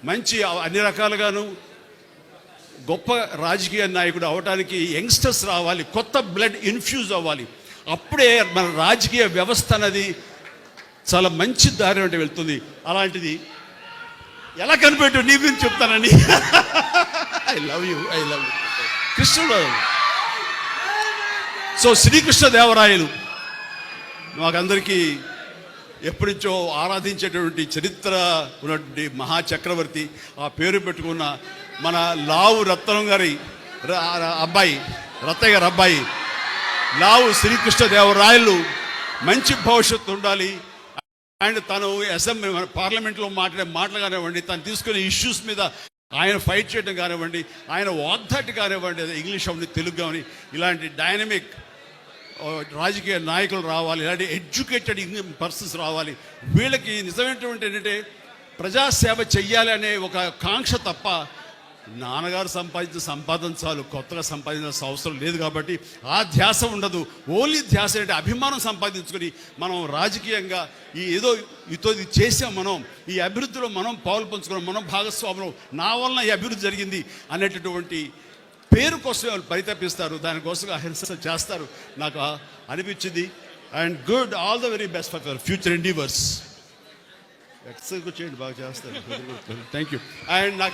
మంచి అన్ని రకాలుగాను గొప్ప రాజకీయ నాయకుడు అవడానికి యంగ్స్టర్స్ రావాలి, కొత్త బ్లడ్ ఇన్ఫ్యూజ్ అవ్వాలి. అప్పుడే మన రాజకీయ వ్యవస్థ అనేది చాలా మంచి దారి అంటే వెళ్తుంది. అలాంటిది ఎలా కనిపెట్టు నీ గురించి చెప్తానని. ఐ లవ్ యూ కృష్ణుడు. సో శ్రీకృష్ణదేవరాయలు మాకందరికీ ఎప్పటించో ఆరాధించేటువంటి చరిత్ర ఉన్నటువంటి మహాచక్రవర్తి. ఆ పేరు పెట్టుకున్న మన లావు రత్నం గారి అబ్బాయి, రత్తయ్య గారి అబ్బాయి లావు శ్రీకృష్ణదేవరాయలు మంచి భవిష్యత్తు ఉండాలి. అండ్ తను అసెంబ్లీ పార్లమెంట్లో మాటలు కానివ్వండి, తను తీసుకునే ఇష్యూస్ మీద ఆయన ఫైట్ చేయడం కానివ్వండి, ఆయన వాగ్దాటి కానివ్వండి, ఇంగ్లీష్ అవని తెలుగు కానీ ఇలాంటి డైనమిక్ రాజకీయ నాయకులు రావాలి, ఇలాంటి ఎడ్యుకేటెడ్ పర్సన్స్ రావాలి. వీళ్ళకి నిజమైనటువంటి ఏంటంటే ప్రజాసేవ చెయ్యాలి అనే ఒక కాంక్ష తప్ప నాన్నగారు సంపాదించిన సంపాదన చాలు, కొత్తగా సంపాదించాల్సిన అవసరం లేదు. కాబట్టి ఆ ధ్యాస ఉండదు. ఓన్లీ ధ్యాస అంటే అభిమానం సంపాదించుకొని మనం రాజకీయంగా ఏదో ఇది చేసాం, మనం ఈ అభివృద్ధిలో మనం పాలు పంచుకున్నాం, మనం భాగస్వాములు, నా వలన ఈ అభివృద్ధి జరిగింది అనేటటువంటి పేరు కోసం వాళ్ళు పరితపిస్తారు, దానికోసం అహింస చేస్తారు. నాకు అనిపించింది. And good, all the very best for your future endeavours. Exercise చేయండి, బాగా చేస్తారు. Thank you. అండ్ నాకు